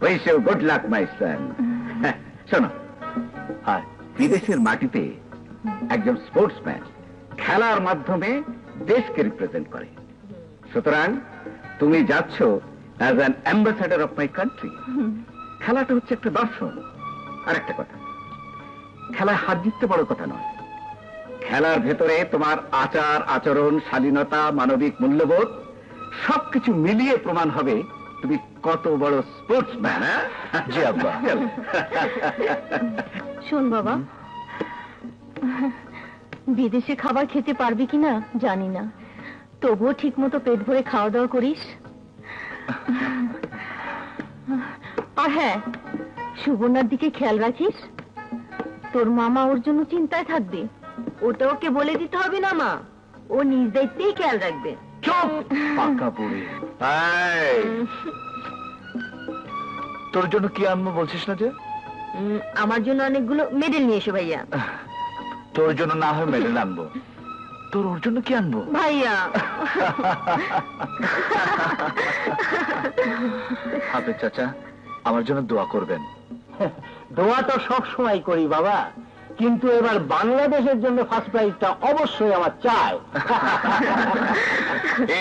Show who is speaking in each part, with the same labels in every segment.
Speaker 1: Wish you good luck, my son. শোনো, বিদেশের মাটিতে একজন স্পোর্টসম্যান খেলার মাধ্যমে দেশকে রিপ্রেজেন্ট করে। সুতরাং তুমি যাচ্ছ as an ambassador of my country. খেলাটা হচ্ছে একটা দর্শন। আর একটা কথা, খেলায় হার জিততে বড় কথা নয়। খেলার ভেতরে তোমার আচার আচরণ, শালীনতা, মানবিক মূল্যবোধ সবকিছু মিলিয়ে প্রমাণ হবে তুমি কত বড় স্পোর্টসম্যান। জি আব্বা।
Speaker 2: শোন বাবা, বিদেশে খাবার খেতে পারবি কিনা জানি না, তবুও ঠিক মতো পেট ভরে খাওয়া দাওয়া করিস। আর হ্যাঁ, সুবর্ণার দিকে খেয়াল রাখিস। তোর মামা ওর জন্য চিন্তায় থাকবে, ওটা ওকে বলে দিতে হবে না মা, ও নিজ দায়িত্বেই খেয়াল রাখবে।
Speaker 1: চুপ পাকা বুড়ি।
Speaker 3: তোর জন্য কি আনবো বলছিস না যে?
Speaker 2: আমার জন্য অনেকগুলো মেডেল নিয়ে এসো ভাইয়া।
Speaker 3: তোর জন্য না হয় মেডেল আনবো, তোর ওর জন্য কি আনবো
Speaker 2: ভাইয়া?
Speaker 3: হাফেজ চাচা, আমার জন্য দোয়া করবেন।
Speaker 4: দোয়া তো সব সময় করি বাবা, কিন্তু এবার বাংলাদেশের জন্য ফার্স্ট প্রাইজটা অবশ্যই আমার চাই।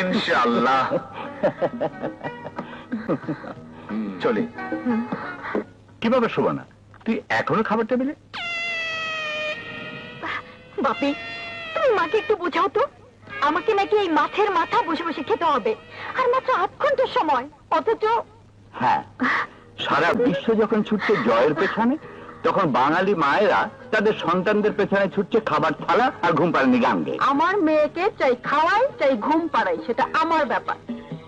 Speaker 3: ইনশাআল্লাহ। চলি।
Speaker 1: কিভাবে শোভা না, তুই এখনো খাবার টেবিলে?
Speaker 2: বাপি, তুমি মাকে একটু বোঝাও তো, আমাকে নাকি এই মাছের মাথা বসে বসে খেতে হবে, আর মাত্র 8 ঘন্টার সময়, অথচ।
Speaker 1: হ্যাঁ, সারা বিশ্ব যখন ছুটছে জয়ের পেছনে, তখন বাঙালি মায়েরা তাদের সন্তানদের পেছনে ছুটছে খাবার থালা আর ঘুম পাড়ানি গান গেয়ে।
Speaker 2: আমার মেয়েকে চাই খাওয়াই, চাই ঘুম পাড়াই, সেটা আমার ব্যাপার।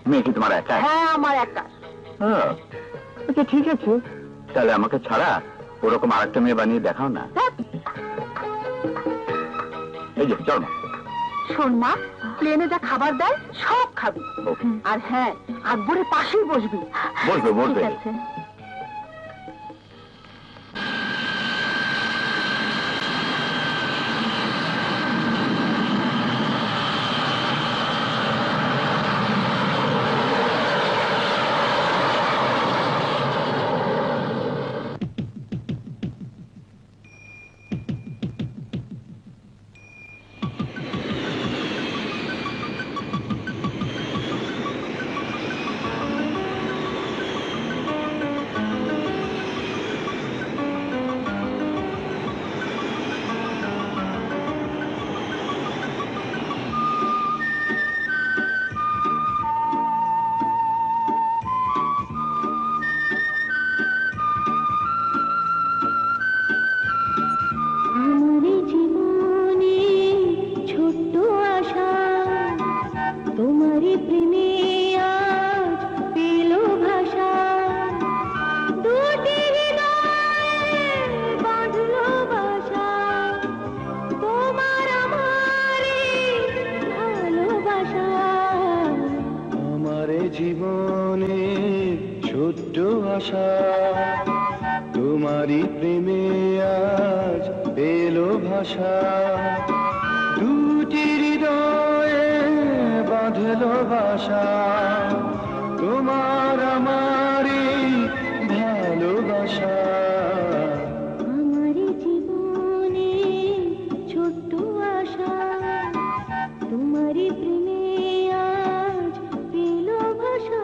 Speaker 1: মেয়ে কি তোমার একা?
Speaker 2: হ্যাঁ, আমার একা।
Speaker 1: আচ্ছা ঠিক আছে, তাহলে আমাকে ছাড়া ওরকম আরেকটা মেয়ে বানিয়ে দেখাও না। এই যে চল মা।
Speaker 2: শোন মা, প্লেনে যা খাবার দেয় সব খাবি, আর হ্যাঁ, আকবরের পাশেই বসবি।
Speaker 1: বসবে বসবে।
Speaker 2: ঠিক আছে।
Speaker 5: জীবনে ছোট্ট আশা, তোমারই প্রেমে আজ পেলো ভাষা, দুটি হৃদয়ে বাঁধলো বাসা, তোমার আমারই ভালোবাসা।
Speaker 2: আমারই জীবনে ছোট্ট আশা, তোমারই প্রেমে আজ পেল ভাষা।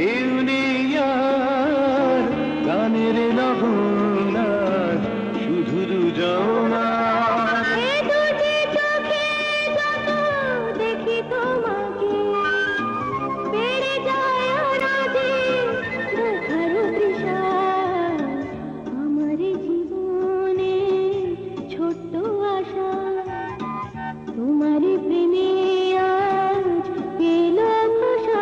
Speaker 5: কেউ নেই আর গানের নবনার, শুধু দুজন আর।
Speaker 2: এ দুটি চোখে যত দেখি তোমাকে, বেড়ে যায় আরাধে দেখার তৃষা। আমার জীবনে ছোট্ট আশা, তোমার প্রেমে আজ পেল ভাষা।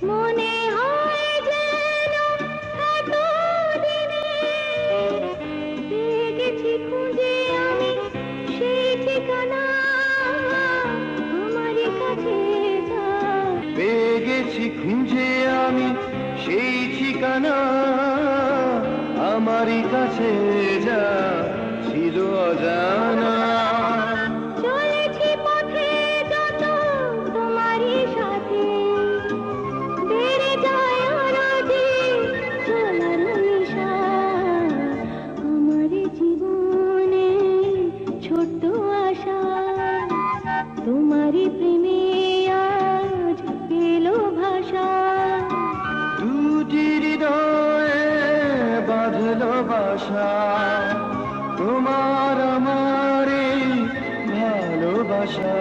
Speaker 2: মনে হয় যেন এতদিনে পেয়ে গেছি খুঁজে আমি সেই ঠিকানা। আমার কাছে যা
Speaker 5: পেয়ে গেছি খুঁজে আমি সেই ঠিকানা, আমারই কাছে যা ছিল অজানা।
Speaker 2: চলেছি পথে যত তোমারই সাথে, বেড়ে যায় আরাধে চলার নেশা। আমার জীবনে ছোট্ট আশা, তোমারই প্রেমে আজ পেল ভাষা।
Speaker 5: দুটি হৃদয়ে বাঁধলো বাসা, তোমার আমার এই ভালোবাসা।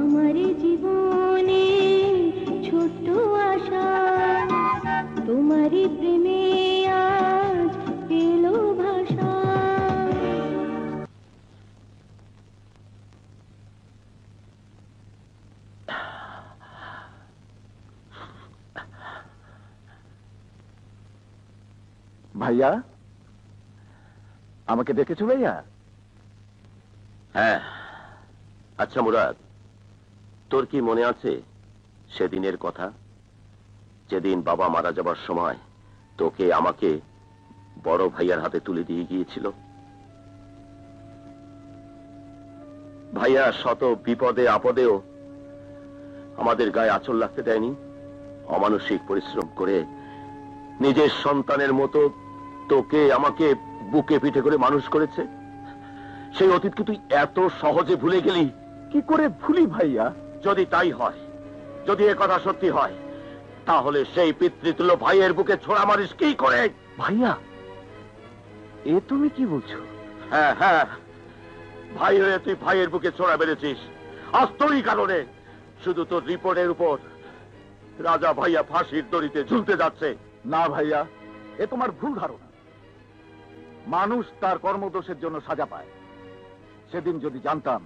Speaker 2: আমার জীবনে ছোট্ট আশা, তোমারই প্রেমে আজ পেল ভাষা।
Speaker 3: ভাইয়া, আমাকে দেখেছো ভাইয়া?
Speaker 6: হ্যাঁ। আচ্ছা মুরাদ, তোর কি মনে আছে সেদিনের কথা, যেদিন বাবা মারা যাবার সময় তোকে আমাকে বড় ভাইয়ার হাতে তুলে দিয়ে গিয়েছিল? ভাইয়া শত বিপদে আপদেও আমাদের গায়ে আঁচল লাগতে দেয়নি, অমানসিক পরিশ্রম করে নিজের সন্তানের মতো তোকে আমাকে বুকে পিঠে করে মানুষ করেছে। সেই অতীতকে তুই এত সহজে ভুলে গেলি?
Speaker 3: কি করে ভুলি ভাইয়া?
Speaker 6: যদি তাই হয়, যদি এ কথা সত্যি হয়, তাহলে সেই পিতৃতুল্য ভাইয়ের বুকে ছোড়া মারিস কি করে?
Speaker 3: ভাইয়া, এ তুমি কি বলছো?
Speaker 6: হ্যাঁ হ্যাঁ, ভাই হয়ে তুই ভাইয়ের বুকে ছোড়া মেরেছিস, আজ তোরই কারণে। শুধু তোর রিপোর্টের উপর রাজা ভাইয়া ফাঁসির দড়িতে ঝুলতে যাচ্ছে।
Speaker 3: না ভাইয়া, এ তোমার ভুল ধারণা। মানুষ তার কর্মদোষের জন্য সাজা পায়। সেদিন যদি জানতাম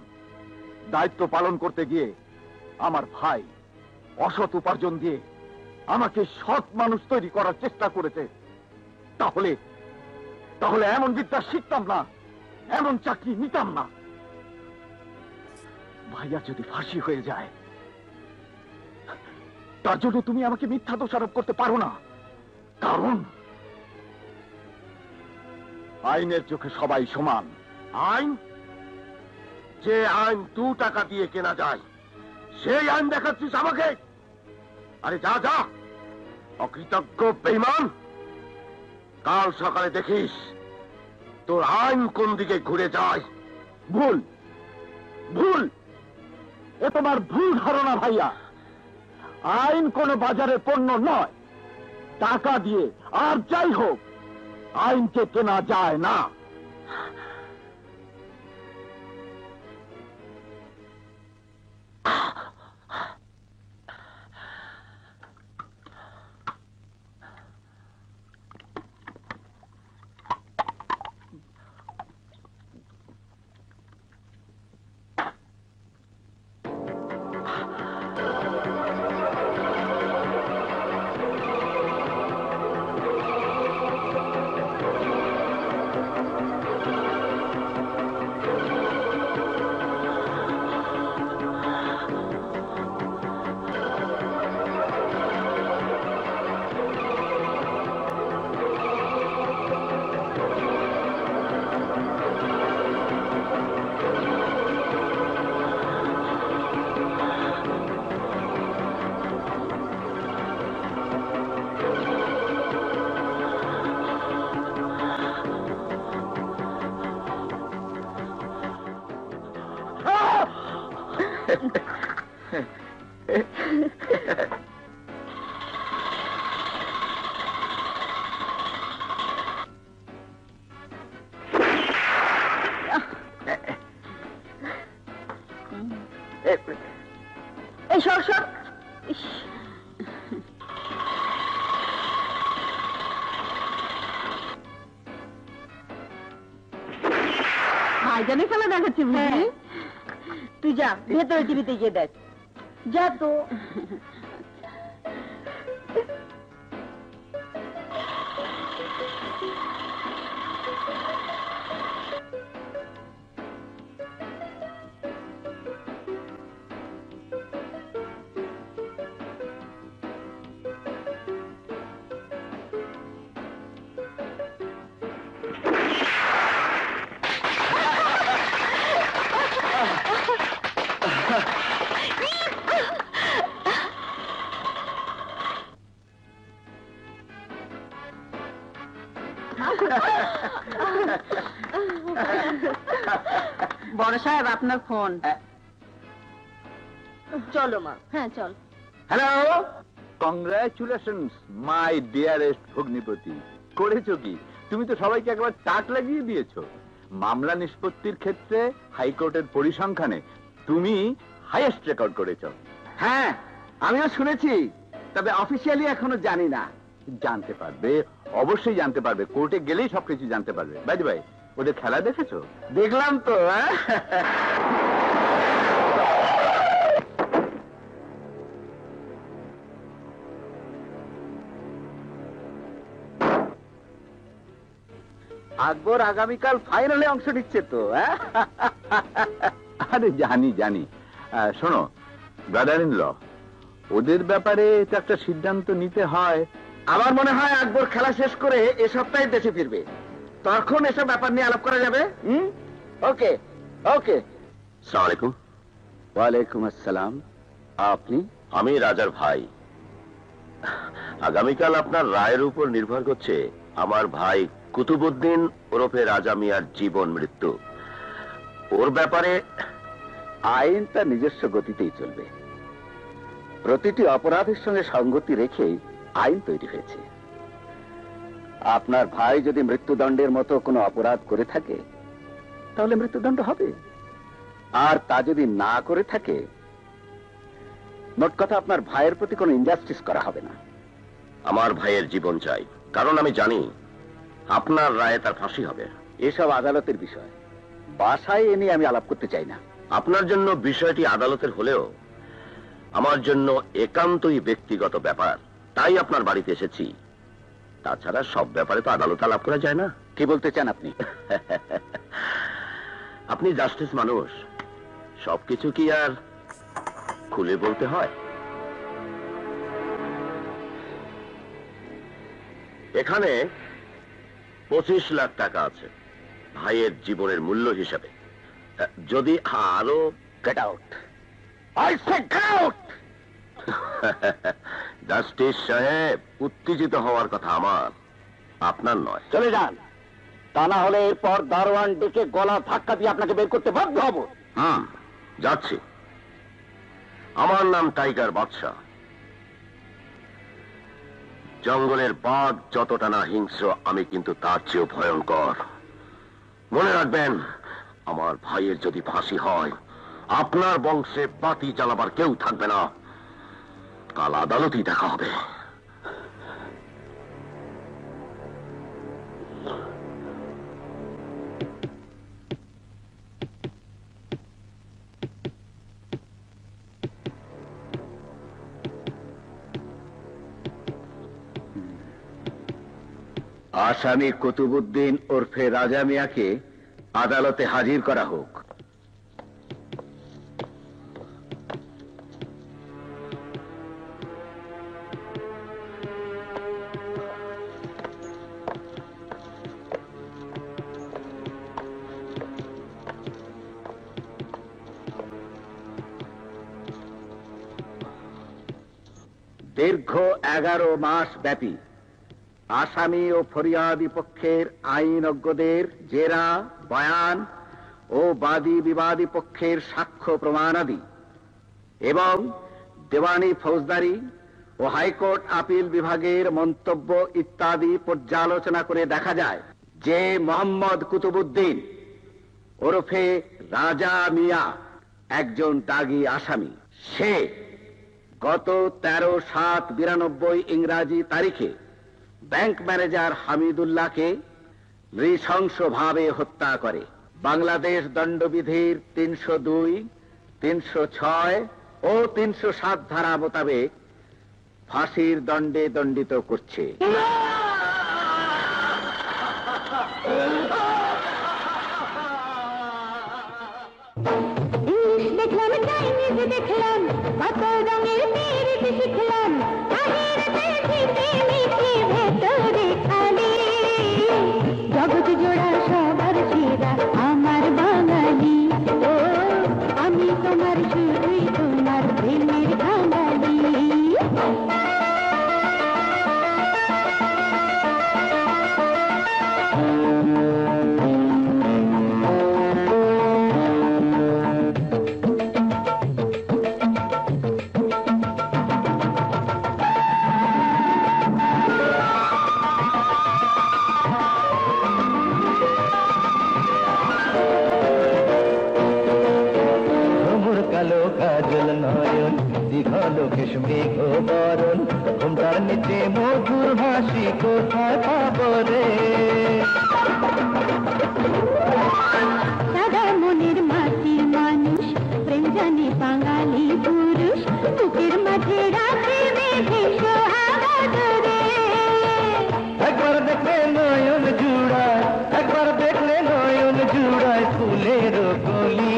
Speaker 3: দায়িত্ব পালন করতে গিয়ে আমার ভাই অসৎ উপার্জন দিয়ে আমাকে সৎ মানুষ তৈরি করার চেষ্টা করেছে, তাহলে তাহলে এমন বিদ্যা শিখতাম না, এমন চাকরি নিতাম না। ভাইয়া যদি ফাঁসি হয়ে যায়, তার জন্য তুমি আমাকে মিথ্যা দোষারোপ করতে পারো না। কারণ আইনের চোখে সবাই সমান।
Speaker 6: আইন? যে আইন 2 টাকা দিয়ে কেনা যায়, সেই আইন দেখাচ্ছিস আমাকে? আরে যা যা, অকৃতজ্ঞ বেঈমান। কাল সকালে দেখিস তোর আইন কোন দিকে ঘুরে যায়।
Speaker 3: ভুল, ভুল, এ তোমার ভুল ধারণা ভাইয়া। আইন কোন বাজারের পণ্য নয়। টাকা দিয়ে আর যাই হোক আইনকে কেনা যায় না।
Speaker 2: এই সর সর। ইস, ভাইজানের খেলা দেখাচ্ছি বুঝলি? তুই যা ভেতরে টিভিতে গিয়ে দেখ, যা তো। বড় সাহেব আপনার ফোন। চলো মা। হ্যাঁ চল।
Speaker 1: হ্যালো, কংগ্রাচুলেশনস মাই ডিয়ারেস্ট ভগ্নিপতি। করেছো কি? তুমি তো সবাইকে একবার টাক লাগিয়ে দিয়েছো। মামলা নিষ্পত্তির ক্ষেত্রে হাইকোর্টের পরিসংখ্যানে তুমি হাইয়েস্ট রেকর্ড করেছো। হ্যাঁ, আমিও শুনেছি, তবে অফিসিয়ালি এখনো জানি না। জানতে পারবে, অবশ্যই জানতে পারবে, কোর্টে গেলেই সবকিছু জানতে পারবে। বাই ভাই, ওদের খেলা দেখেছো? দেখলাম তো। আকবর আগামীকাল ফাইনালে অংশ নিচ্ছে তো। আরে জানি জানি। শোনো ব্রাদার ইন ল, ওদের ব্যাপারে তো একটা সিদ্ধান্ত নিতে হয়। আমার মনে হয় আকবর খেলা শেষ করে এ সপ্তাহে দেশে ফিরবে, তখন এসব ব্যাপার নিয়ে আলাপ করা যাবে। ওকে ওকে।
Speaker 6: আসসালামু আলাইকুম।
Speaker 1: ওয়ালাইকুম আসসালাম। আপনি?
Speaker 6: আমি রাজার ভাই। আগামীকাল আপনার রায়ের উপর নির্ভর করছে আমার ভাই কুতুবউদ্দিন ওরফে রাজা মিয়ার জীবন মৃত্যু। ওর ব্যাপারে
Speaker 1: আইন তার নিজস্ব গতিতেই চলবে। প্রতিটি অপরাধের সঙ্গে সঙ্গতি রেখে আইন তৈরি হয়েছে। আপনার ভাই যদি মৃত্যুদণ্ডের মতো কোনো অপরাধ করে থাকে তাহলে মৃত্যুদণ্ড হবে, আর তা যদি না করে থাকে, মোট কথা আপনার ভাইয়ের প্রতি কোনো ইনজাস্টিস করা হবে না।
Speaker 6: আমার ভাইয়ের জীবন চাই, কারণ আমি জানি আপনার রায়ে তার ফাঁসি হবে।
Speaker 1: এসব আদালতের বিষয়, বাসায় এ নিয়ে আমি আলাপ করতে চাই না।
Speaker 6: আপনার জন্য বিষয়টি আদালতের হলেও আমার জন্য একান্তই ব্যক্তিগত ব্যাপার, তাই আপনার বাড়িতে এসেছি। তাছাড়া সব ব্যাপারে তো আদালত আলাপ করা যায় না।
Speaker 1: কি বলতে চান আপনি?
Speaker 6: আপনি জাস্টিস মানুষ, সবকিছু কি আর খুলে বলতে হয়? এখানে 25 লাখ টাকা আছে ভাইয়ের জীবনের মূল্য হিসাবে। যদি আরো
Speaker 1: get out, I say get out.
Speaker 6: Justice সাহেব, উত্তেজিত হওয়ার কথা আমার, আপনার নয়।
Speaker 1: চলে যান, তা না হলে এরপর দারোয়ান ডেকে গলা ধাক্কা দিয়ে আপনাকে বের করতে বাধ্য হব।
Speaker 6: যাচ্ছি। আমার নাম টাইগার বাদশা। জঙ্গলের বাঘ যতটা না হিংস্র, আমি কিন্তু তার চেয়েও ভয়ঙ্কর। মনে রাখবেন, আমার ভাইয়ের যদি ফাঁসি হয়, আপনার বংশে বাতি জ্বালাবার কেউ থাকবে না। কাল আদালতেই দেখা হবে।
Speaker 1: আসামি কুতুবউদ্দিন ওরফে রাজা মিয়াকে আদালতে হাজির করা হোক। দীর্ঘ 11 মাস ব্যাপী আসামি ও ফরিয়াদি পক্ষের আইনজ্ঞদের জেরা, বয়ান ও বাদী বিবাদী পক্ষের সাক্ষ্য প্রমাণাদি এবং দেওয়ানি ফৌজদারি ও হাইকোর্ট আপিল বিভাগের মন্তব্য ইত্যাদি পর্যালোচনা করে দেখা যায় যে মোহাম্মদ কুতুবুদ্দিন ওরফে রাজা মিয়া একজন দাগী আসামি। সে গত 13/7/92 ইংরাজি তারিখে ব্যাংক ম্যানেজার হামিদুল্লাহকে নৃশংসভাবে হত্যা করে। বাংলাদেশ দণ্ডবিধির 302, 306 ও 307 ধারা মোতাবেক ফাঁসির দণ্ডে দণ্ডিত করছে।
Speaker 2: দেখলাম চাইনিজ দেখলাম কত রঙের পীড়িত শিখলাম ভেতরে খালি জগৎ জোড়া সবার সেরা আমার বাঙালি। ও আমি তোমার শুধুই তোমার প্রেমের বাঙালি।
Speaker 5: কালো কাজল নয়ন দীঘল কেশমেঘ বরণ ঘুমটার নিচে মধুর হাসি কোথায় পাবো রে।
Speaker 2: সাদা মনের মাটির মানুষ প্রেম জানে বাঙালি পুরুষ বুকের মাঝে রাখে মেঘে সোহাগ রে।
Speaker 5: একবার দেখলে নয়ন জুড়ায়, একবার দেখলে নয়ন জুড়ায় ফুলের কলি।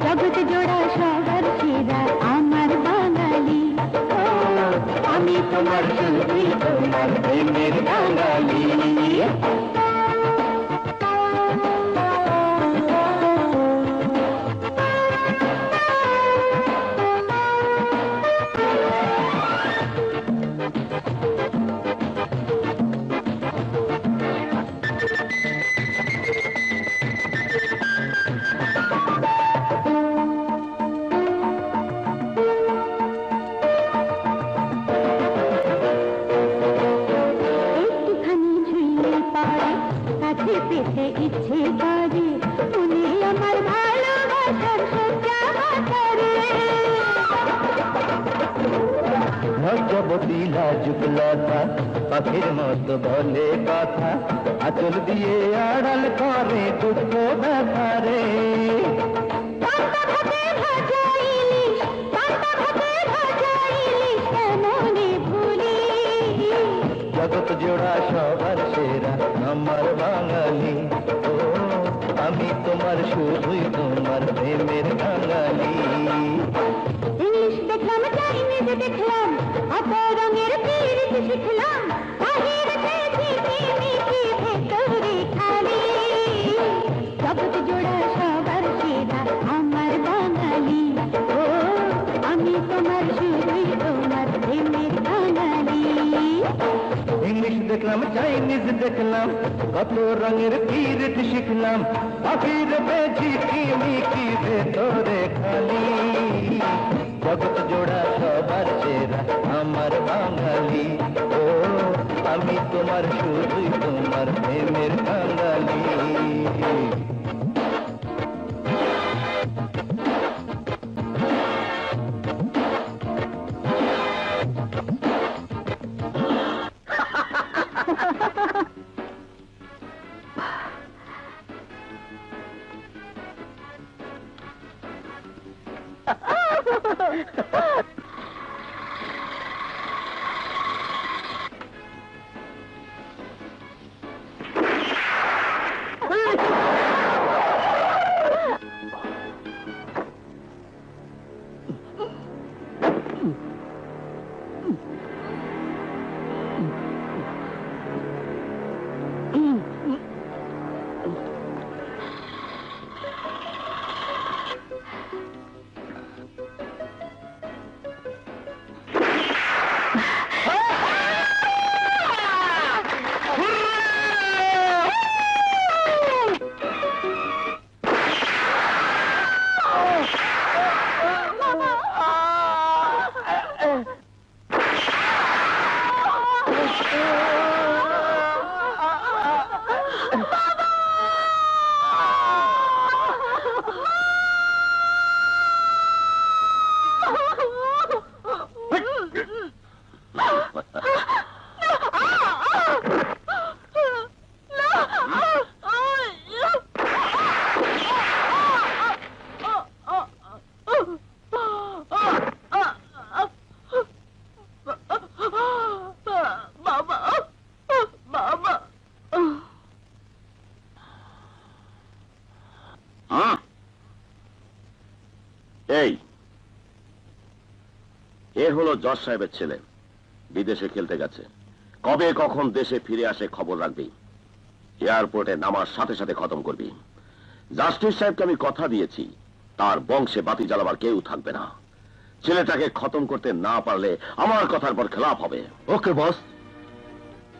Speaker 2: জগৎ জোড়া সবার সেরা আমার বাঙালি। ও আমি তোমার শুধুই তোমার প্রেমের বাঙালি। একটুখানি ঝুলে পড়ে কাছে পেতে ইচ্ছে করে মনে আমার ভালোবাসার সজ্জা করে।
Speaker 5: নজবতী লাজুক লতা পাখির মতো বলে কথা আঁচল দিয়ে আড়াল করে দুঃখ ব্যথা রে।
Speaker 2: পান্তা ভাতে ভাজা ইলিশ, পান্তা ভাতে ভাজা ইলিশ কেমনে ভুলি।
Speaker 5: জগৎ জোড়া সবার সেরা আমার বাঙালি। ও আমি তোমার শুধুই তোমার প্রেমের বাঙালি।
Speaker 2: ইংলিশ দেখলাম চাইনিজ দেখলাম কত রঙের পীড়িত শিখলাম বাহিরেতে ঝিকিমিকি ভেতরে খালি। জগৎ জোড়া সবার সেরা আমার বাঙালি। ও আমি তোমার শুধুই তোমার প্রেমের বাঙালি।
Speaker 5: ইংলিশ দেখলাম চাইনিজ দেখলাম কত রঙের পীড়িত শিখলাম বাহিরেতে ঝিকিমিকি ভেতরে খালি। জগৎ জোড়া সবার সেরা আমার বাঙালি। ও আমি তোমার শুধুই তোমার প্রেমের বাঙালি।
Speaker 6: এই এ হলো জজ সাহেবের ছেলে, বিদেশে খেলতে গেছে। কবে কখন দেশে ফিরে আসে খবর রাখবি, এয়ারপোর্টে নামার সাথে সাথে খতম করবি। জাস্টিস সাহেবকে আমি কথা দিয়েছি, তার বংশে বাতি জ্বালাবার কেউ থাকবে না। ছেলেটাকে খতম করতে না পারলে আমার কথার পর খেলাপ হবে।
Speaker 3: ওকে বস।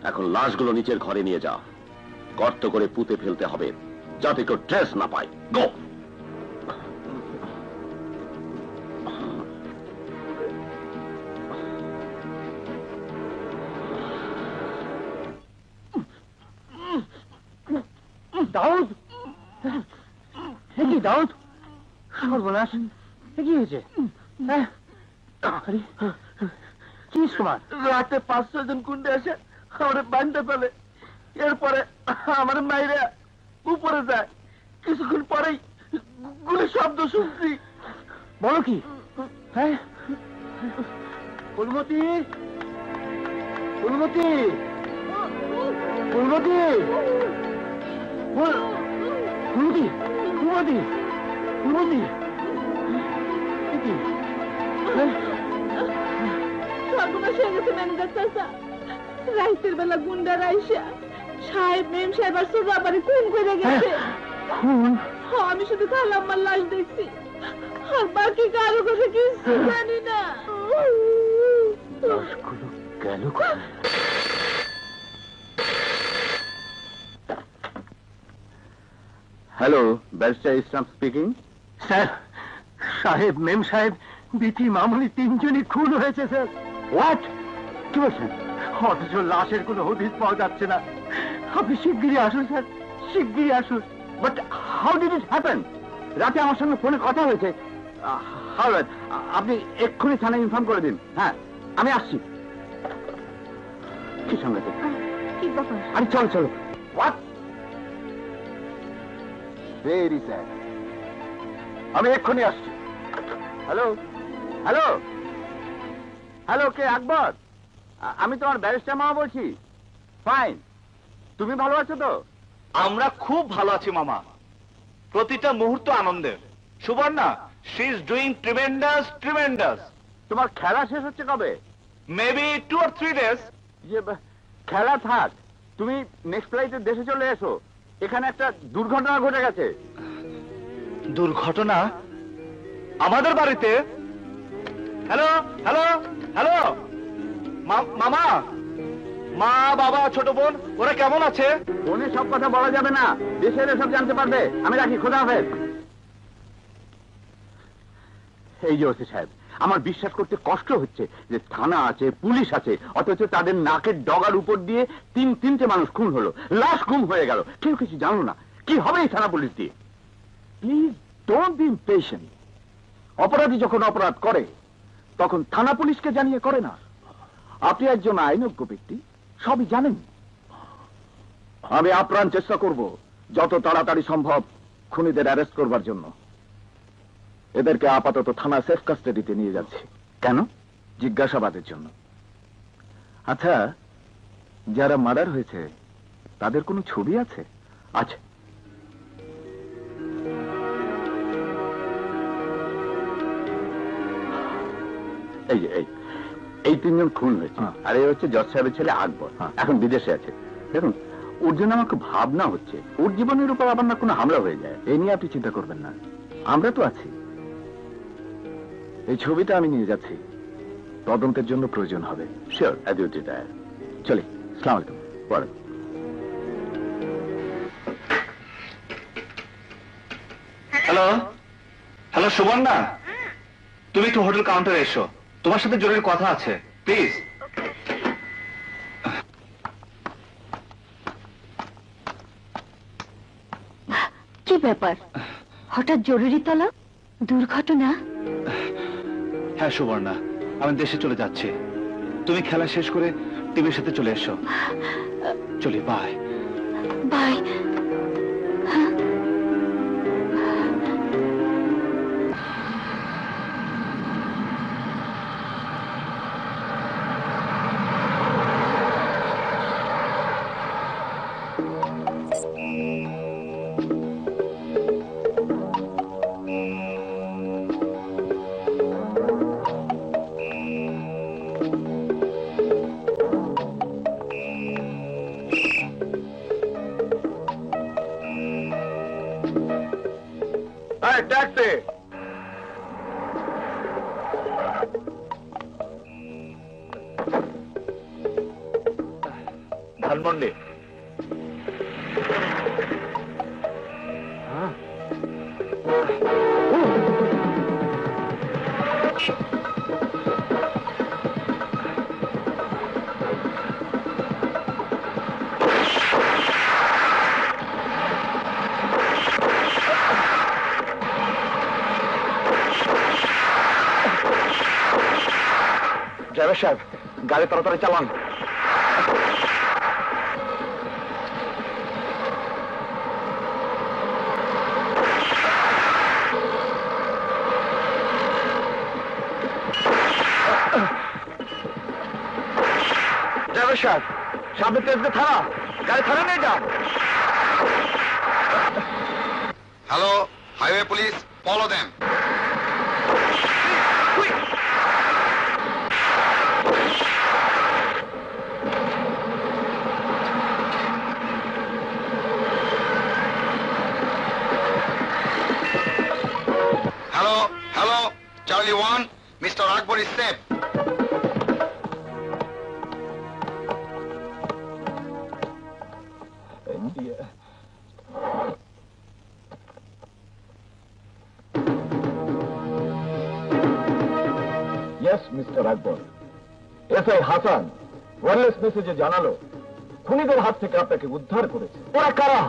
Speaker 6: এখন লাশগুলো নিচের ঘরে নিয়ে যা, গর্ত করে পুঁতে ফেলতে হবে যাতে কেউ ট্রেস না পায়। গো।
Speaker 4: দাউদ, কি দাউদ, সর্বনাশ, কি হয়েছে? কি তোমার?
Speaker 3: রাতে 5-6 জন গুন্ডে এসে আমার বাঁধতে ফেলে, এরপরে আমার মাইরা উপরে যায়। কিছুক্ষণ পরেই গুলি শব্দ শুনছি।
Speaker 4: বলো কি? হ্যাঁ, ফুলমতি, ফুলমতি, ফুলমতি, ফুলমতি, ফুলমতি, ফুলমতি, কি?
Speaker 2: সর্বনাশ হয়ে গেছে ম্যানেজার চাচা। রাইতের বেলা গুন্ডা রাইসা সাহেব, মেম সাহেব আর সুরাবারে খুন করে গেছে।
Speaker 4: খুন?
Speaker 2: আমি শুধু খালাম্মার লাশ দেখছি, আর বাকি কারো কথা কিছু জানি না।
Speaker 4: লাশগুলো গেল কোথায়?
Speaker 3: হ্যালো, ব্যারিস্টার ইসলাম স্পিকিং।
Speaker 4: স্যার, সাহেব, মেম সাহেব, বিথি, মামুনি তিনজনই খুন হয়েছে স্যার। হোয়াট? কি বলছেন? অথচ লাশের কোনো হদিস পাওয়া যাচ্ছে না। আপনি শিগগিরই আসুন স্যার, শিগগিরই আসুন।
Speaker 3: But how did it happen? রাতে আমার সঙ্গে ফোনে কথা হয়েছে। হাওলাত, আপনি এক্ষুনি থানায় ইনফর্ম করে দিন। হ্যাঁ, আমি আসছি। কি সঙ্গে?
Speaker 2: কি ব্যাপার?
Speaker 3: আরে চলো চলো। হোয়াট? Very sad. আমি এক্ষুনি আসছি। হ্যালো, হ্যালো, হ্যালো, কে? আকবর? আমি তোমার ব্যারিস্টার মামা বলছি। ফাইন, তুমি ভালো আছো তো?
Speaker 7: আমরা খুব ভালো আছি মামা, প্রতিটা মুহূর্ত আনন্দের। Subarna, she is doing tremendous, tremendous.
Speaker 3: তোমার খেলা শেষ হচ্ছে কবে?
Speaker 7: Maybe 2 or 3 days।
Speaker 3: খেলা থাক, তুমি নেক্সট ফ্লাইটে দেশে চলে এসো। এখানে একটা দুর্ঘটনা ঘটে গেছে।
Speaker 7: দুর্ঘটনা? আমাদের বাড়িতে? হ্যালো, হ্যালো, হ্যালো, মামা, মা, বাবা, ছোট বোন, ওরা কেমন আছে?
Speaker 3: ফোনে সব কথা বলা যাবে না, দেশে এলে সব জানতে পারবে। আমি রাখি, খোদা হাফেজ। এই যে ওসি সাহেব, আমার বিশ্বাস করতে কষ্ট হচ্ছে যে থানা আছে, পুলিশ আছে, অথচ তাদের নাকের ডগার উপর দিয়ে তিনটে মানুষ খুন হলো, লাশ গুম হয়ে গেল, কেউ কিছু জানো না। কি হবে এই থানা পুলিশ দিয়ে? Please don't be impatient. অপরাধী যখন অপরাধ করে তখন থানা পুলিশকে জানিয়ে করে না। আপনি একজন আইনজ্ঞ ব্যক্তি, সবই জানেন। আমি আপ্রাণ চেষ্টা করব যত তাড়াতাড়ি সম্ভব খুনিদের অ্যারেস্ট করবার জন্য। এদেরকে আপাতত থানা সেফ কাস্টাডিতে নিয়ে যাচ্ছি। কেন? জিজ্ঞাসাবাদের জন্য। আচ্ছা, যারা মার্ডার হয়েছে তাদের কোনো ছবি আছে? আছে। এই যে এই 3 জন খুন হয়েছে। আর এই হচ্ছে জজ সাহেবের ছেলে আকবর, এখন বিদেশে আছে। দেখুন, ওর জন্য আমার খুব ভাবনা হচ্ছে, ওর জীবনের উপর আবার না কোনো হামলা হয়ে যায়। এই নিয়ে আপনি চিন্তা করবেন না, আমরা তো আছি। এই ছবিটা আমি নিয়ে যাচ্ছি, তদন্তের জন্য প্রয়োজন হবে। শিওর, চলি। আসসালামু আলাইকুম। পরে।
Speaker 7: হ্যালো, হ্যালো, সুবর্ণা, তুমি একটু হোটেল কাউন্টারে এসো, তোমার সাথে জরুরি কথা আছে, প্লিজ।
Speaker 2: কি ব্যাপার? হঠাৎ জরুরি তলব? দুর্ঘটনা?
Speaker 7: হ্যাঁ সুবর্ণা, আমি দেশে চলে যাচ্ছি। তুমি খেলা শেষ করে টিমের সাথে চলে এসো। চলি, bye.
Speaker 2: Bye.
Speaker 3: Taxi. Dhanmondi.
Speaker 4: Driver সাহেব, গাড়ি তাড়াতাড়ি চালান। ড্রাইভার সাহেব, সামনে তেজকে থানা, গাড়ি থানা নিয়ে যান।
Speaker 8: Hello, highway police, follow them. Hello, hello, Charlie 1, mister Akbar is safe.
Speaker 3: Yes mister Akbar. SI Hasan wireless মেসেজে জানালো খুনিদের হাত থেকে আপনাকে উদ্ধার করেছে। ওরা কারা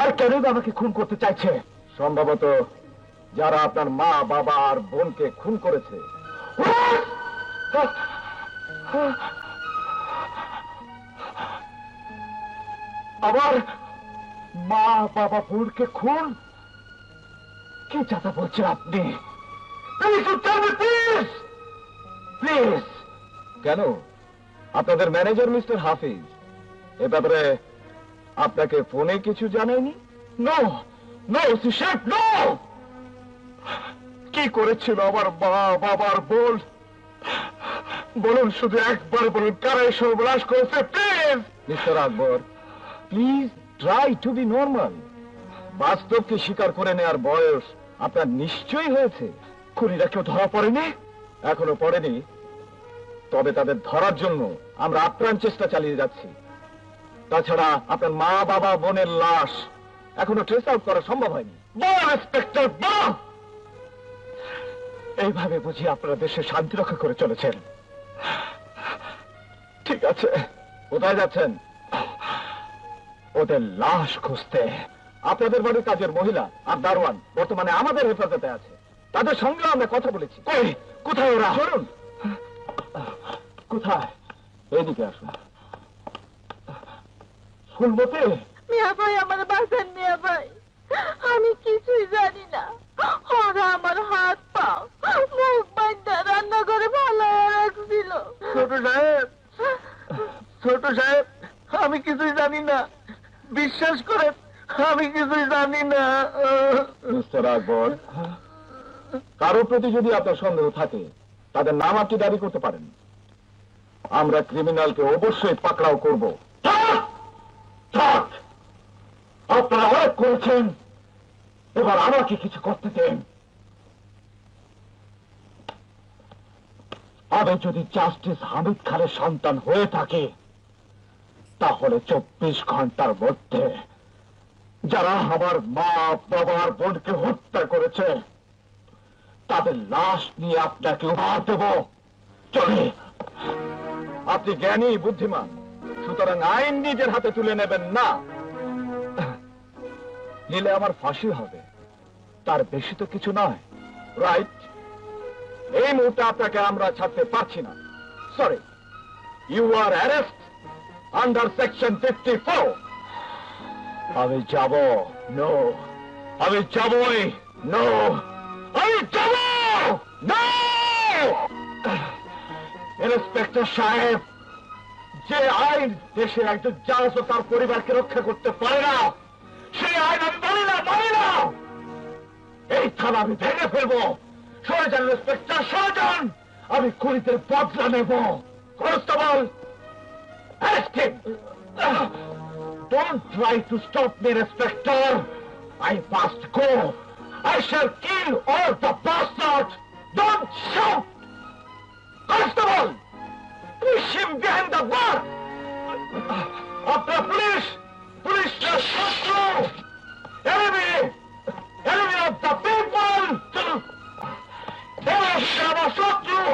Speaker 3: আর কেন আমাকে খুন করতে চাইছে? সম্ভবত যারা আপনার মা, বাবা আর বোনকে খুন করেছে। আবার মা, বাবা, বোনকে খুন? কি চাতা বলছেন আপনি? প্লিজ। কেন? আপনাদের ম্যানেজার মিস্টার হাফিজ এ ব্যাপারে আপনাকে ফোনে কিছু জানায়নি? No no chef, no. কি করেছিল আমার মা, বাবার বোন? বলুন, শুধু একবার বলুন, কারা এসব সর্বনাশ করেছে? Please mister Akbar, please try to be normal. বাস্তবকে স্বীকার করে নেওয়ার বয়স আপনার নিশ্চয়ই হয়েছে। খুনিরা কেউ ধরা পড়েনি? এখনো পড়েনি, তবে তাদের ধরার জন্য আমরা আপ্রাণ চেষ্টা চালিয়ে যাচ্ছি। তাছাড়া আপনার মা, বাবা, বোনের লাশ এখনো ট্রেস আউট করা সম্ভব হয়নি। ইন্সপেক্টর, এইভাবে বুঝি আপনারা দেশে শান্তি রক্ষা করে চলেছেন? ঠিক আছে, কোথায় যাচ্ছেন? ওদের লাশ খুঁজতে। আপনাদের বাড়ির কাজের মহিলা আর দারোয়ান বর্তমানে আমাদের হেফাজতে আছে। তাদের সঙ্গে আমরা কথা বলেছি। কোথায় ওরা? শুনুন। কোথায়? এইদিকে আসুন। শুনবতে
Speaker 2: মিয়া ভাই, আমার বাসার মিয়া ভাই, আমি কিছুই জানি না। ওরা আমার হাত পা মুখ বান্ধা রান্না করে ভালো রাখছিল।
Speaker 4: ছোট সাহেব, ছোট সাহেব, আমি কিছুই জানি না, বিশ্বাস করে আমি কিছুই জানি না।
Speaker 3: মিস্টার আকবর, কারো প্রতি যদি আপনার সন্দেহ থাকে তাদের নাম আপনি দাবি করতে পারেন। আমরা ক্রিমিনালকে অবশ্যই পাকড়াও করব। আপনারা অনেক করেছেন, এবার আমাকে কিছু করতে দেন। আমি যদি জাস্টিস হামিদ খানের সন্তান হয়ে থাকে, তাহলে 24 ঘন্টার মধ্যে যারা আমার মা, বাবার বোনকে হত্যা করেছে তাদের লাশ নিয়ে আপনাকে উপহার দেব। চলে। আপনি জ্ঞানী, বুদ্ধিমান, সুতরাং আইন নিজের হাতে তুলে নেবেন না। নিলে আমার ফাঁসি হবে, তার বেশি তো কিছু নয়। রাইট? এই মুহূর্তে আপনাকে আমরা ছাড়তে পারছি না। Sorry, you are arrest under section 54। আমি যাব। নো, আমি যাবই। নো, আমি যাব। নো। ইন্সপেক্টর সাহেব, যে আইন দেশে একজন জাহাজ ও তার পরিবারকে রক্ষা করতে পারে না, সেই আইন আমি মানি না। এই থানা আমি ভেঙে ফেলবো। সরে যান ইন্সপেক্টর, সরে যান। আমি খুনিদের বদলা নেব। Constable, arrest him. Don't try to stop me, Inspector. I must go. I shall kill all the bastards! Don't shout! Constable! Push him behind the bar! After police! Police are shot! Enemy! Enemy of the people! Enemy of the shotru!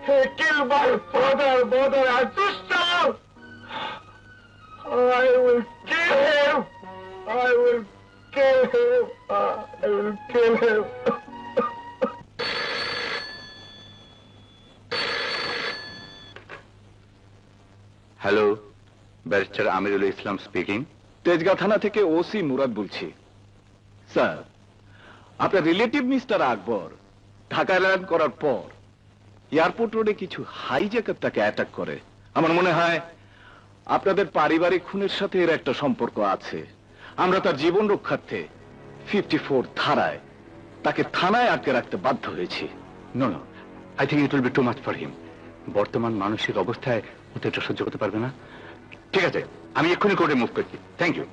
Speaker 3: He killed my father, mother, and sister! I will kill him! I will kill him! I will kill him!
Speaker 7: Hello, barrister Amirul Islam speaking. Tejgaon থানা থেকে OC Murad বলছি। Sir, আপনার relative mister আকবর ঢাকায় land করার পর airport রোডে কিছু hijacker তাকে অ্যাটাক করে। আমার মনে হয় আপনাদের পারিবারিক খুনের সাথে এর একটা সম্পর্ক আছে। আমরা তার জীবন রক্ষার্থে 54 ধারায় তাকে থানায় আটকে রাখতে বাধ্য হয়েছি। No no, I think it will be too much for him. বর্তমান মানসিক অবস্থায় এটা সহ্য করতে পারবে না। ঠিক আছে, আমি এক্ষুনি কোর্টে মুভ করছি। Thank you.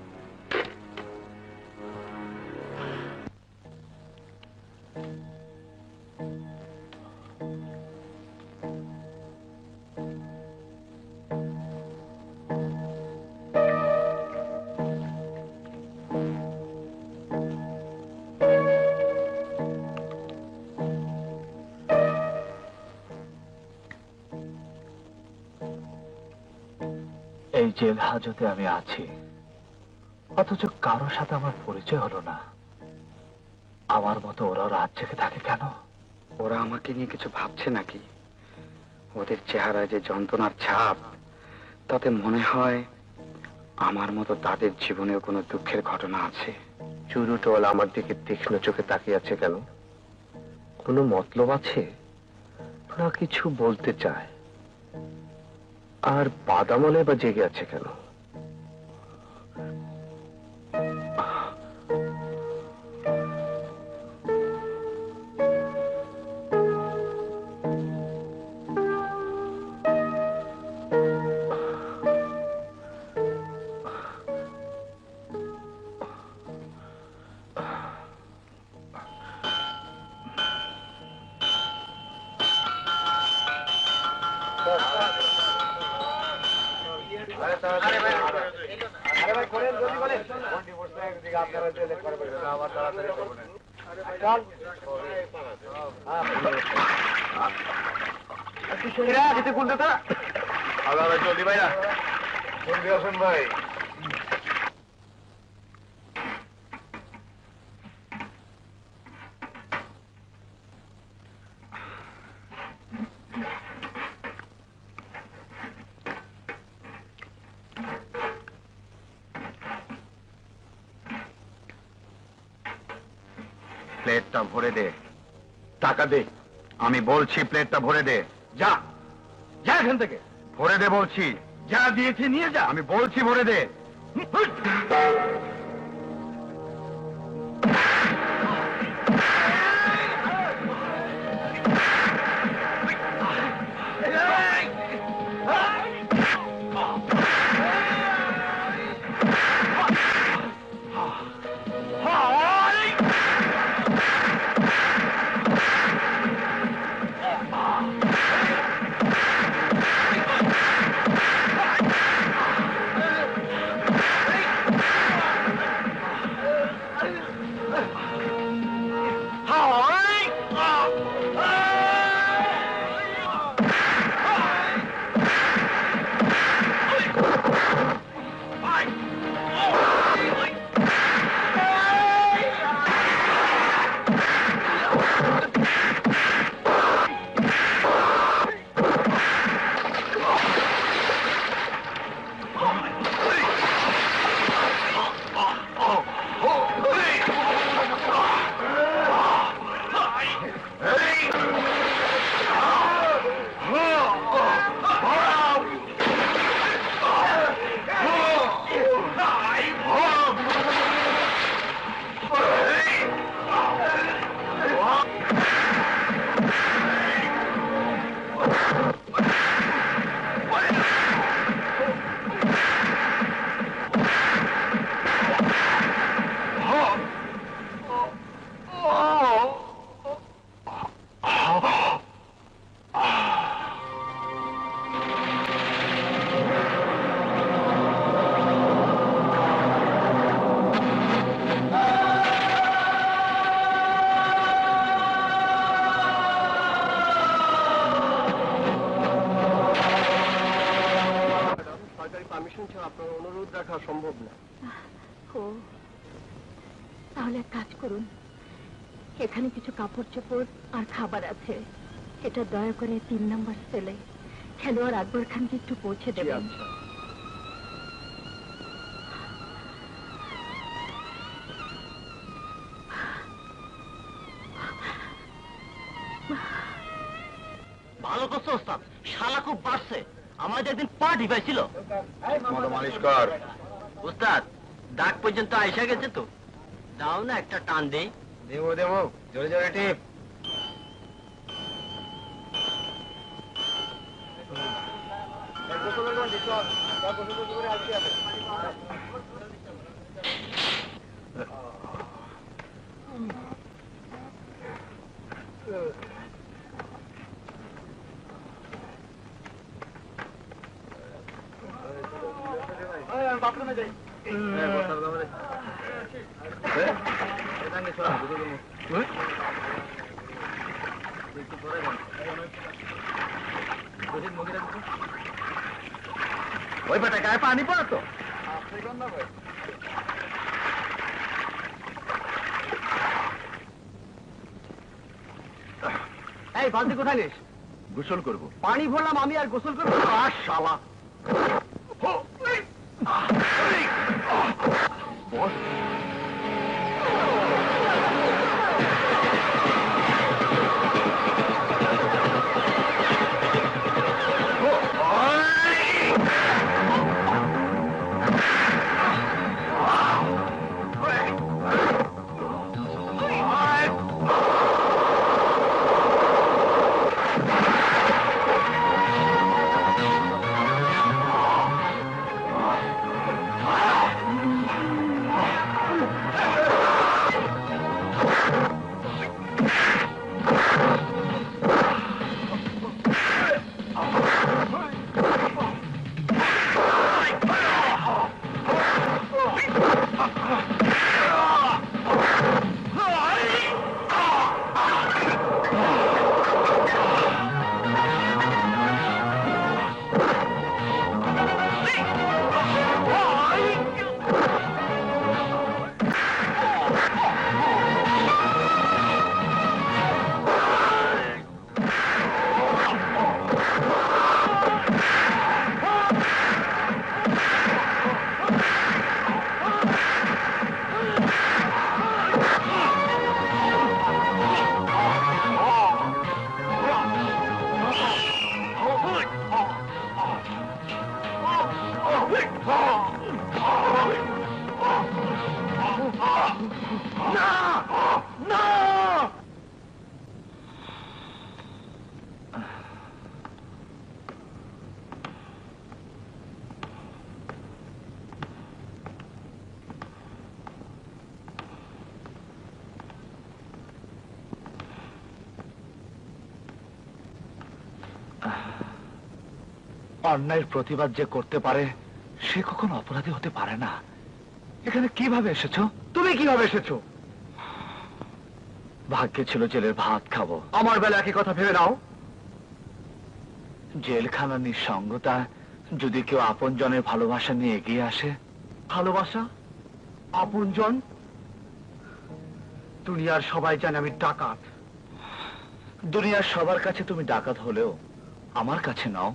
Speaker 3: এই জেল হাজতে আমি আছি, অথচ কারোর সাথে আমার পরিচয় হলো না। আমার মতো ওরা রাত জেগে থাকে কেন?
Speaker 9: ওরা আমাকে নিয়ে কিছু ভাবছে নাকি? ওদের চেহারায় যে যন্ত্রণার ছাপ, তাতে মনে হয় আমার মতো তাদের জীবনেও কোনো দুঃখের ঘটনা আছে।
Speaker 3: চুরুটোল আমার দিকে তীক্ষ্ণ চোখে তাকিয়ে আছে কেন? কোনো মতলব আছে না কিছু বলতে চায়? আর বাদামলে বা জেগে আছে কেন? জলদি ভাই না, জলদি আসুন ভাই। প্লেটটা ভরে দে, টাকা দে। আমি বলছি প্লেটটা ভরে দে। যা যা এখান থেকে, ভরে দে বলছি। যা দিয়েছি নিয়ে যা, আমি বলছি ভরে দে।
Speaker 2: কাজ করুন, এখানে কিছু কাপড় চোপড় আর খাবার আছে, এটা দয়া করে 3 নম্বর সেলে খেলোয়াড় আকবর খানকে একটু পৌঁছে দেবেন।
Speaker 4: ভালো করছো ওস্তাদ, শালা খুব বাড়ছে। আমাদের একদিন পা ঢিপাইছিল।
Speaker 6: মালিশ কর।
Speaker 4: ওস্তাদ ডাক পর্যন্ত আইসা গেছে তো, দাও না একটা টান দেই।
Speaker 6: দেবো দেবো, জোরে জোরে টিপ।
Speaker 1: ওই বেটা গায়ে পানি পড়া তো।
Speaker 4: এই বালতি কোথায় নিস?
Speaker 1: গোসল করবো।
Speaker 4: পানি ভরলাম আমি, আর গোসল করবো?
Speaker 1: শালা অন্যায়ের প্রতিবাদ যে করতে পারে সে কখনো অপরাধী হতে পারে না। এখানে কিভাবে এসেছো?
Speaker 4: তুমি কিভাবে এসেছো?
Speaker 1: ভাগ্যে ছিল জেলের ভাত খাবো।
Speaker 4: আমার বেলা একই কথা ভেবে নাও।
Speaker 1: জেলখানার নিঃসঙ্গতা যদি কেউ আপনজনের ভালোবাসা নিয়ে এগিয়ে আসে।
Speaker 4: ভালোবাসা? আপনজন? দুনিয়ার সবাই জানে আমি ডাকাত।
Speaker 1: দুনিয়ার সবার কাছে তুমি ডাকাত হলেও আমার কাছে নাও।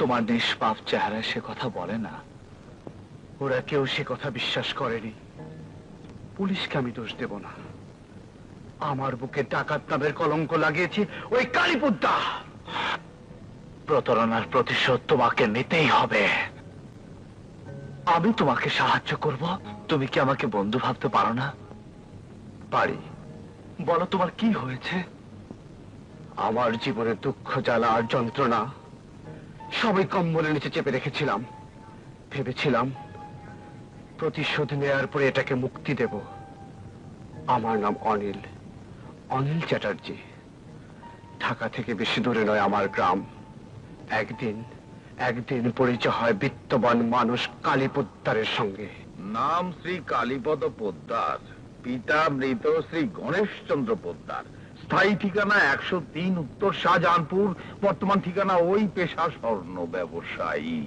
Speaker 1: তোমার নিষ্পাপ চেহারা সে কথা বলে না।
Speaker 4: ওরা কেউ সে কথা বিশ্বাস করেনি। পুলিশকে আমি দোষ দেব না। আমার বুকে ডাকাত নামের কলঙ্ক লাগিয়েছি ওই কালীপুদ্দা।
Speaker 1: প্রতারণার প্রতিশোধ তোমাকে নিতেই হবে। আমি তোমাকে সাহায্য করব। তুমি কি আমাকে বন্ধু ভাবতে পারো না?
Speaker 4: পারি।
Speaker 1: বলো তোমার কি হয়েছে?
Speaker 4: আমার জীবনে দুঃখ, জ্বালা আর যন্ত্রণা সবই কম্বলের নিচে চেপে রেখেছিলাম। ভেবেছিলাম প্রতিশোধ নেয়ার পরে এটাকে মুক্তি দেব। আমার নাম অনিল, অনিল চ্যাটার্জি। ঢাকা থেকে বেশি দূরে নয় আমার গ্রাম। একদিন পরিচয় হয় বিত্তবান মানুষ কালীপোদ্দারের সঙ্গে।
Speaker 1: নাম শ্রী কালীপদ পোদ্দার, পিতা মৃত শ্রী গণেশচন্দ্র পোদ্দার, স্থায়ী ঠিকানা 103 উত্তর শাহজাহানপুর, বর্তমান ঠিকানা ওই, পেশা স্বর্ণ ব্যবসায়ী।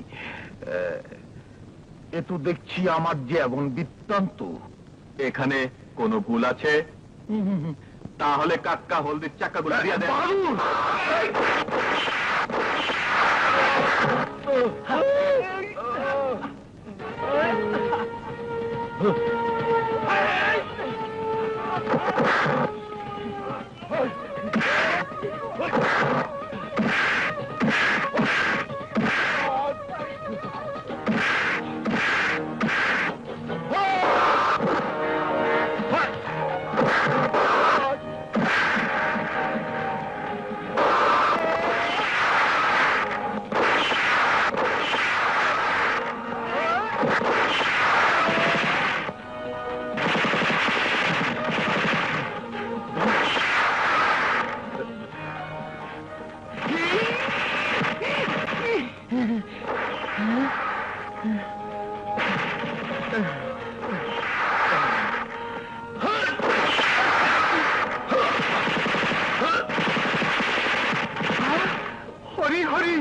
Speaker 1: এ তো দেখছি আমার যে এমন বৃত্তান্ত
Speaker 7: এখানে কোনো ভুল আছে? তাহলে কাক্কা হলদির চাকাগুলো দিয়ে দেন। হরি হরি,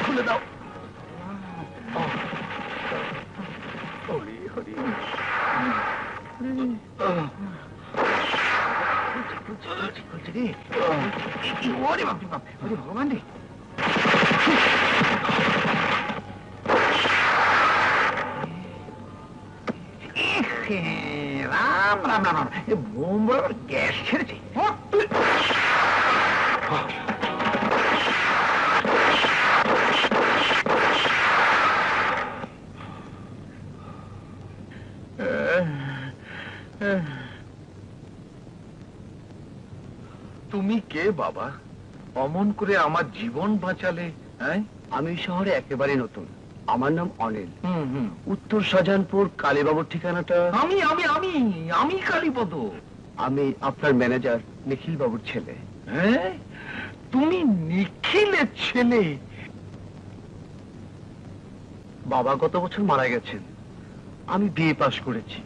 Speaker 7: খুলে দাও। হরি হরি, ওরে বাপ রে বাপ, ওরে ভগবান রে। রাম রাম রাম রাম, এ বোম বরাবর গ্যাস ছেড়েছে। তুমি কে বাবা? অমন করে আমার জীবন বাঁচালে।
Speaker 9: আমি শহরে একেবারে নতুন। আমার নাম অনিল। উত্তর শাহজাহানপুর কালীবাবুর ঠিকানাটা?
Speaker 7: আমি আমি আমি আমি কালীপদ।
Speaker 9: আমি আপনার ম্যানেজার নিখিল বাবুর ছেলে।
Speaker 7: হ্যাঁ, তুমি নিখিলের ছেলে?
Speaker 9: বাবা গত বছর মারা গেছেন। আমি বিএ পাশ করেছি।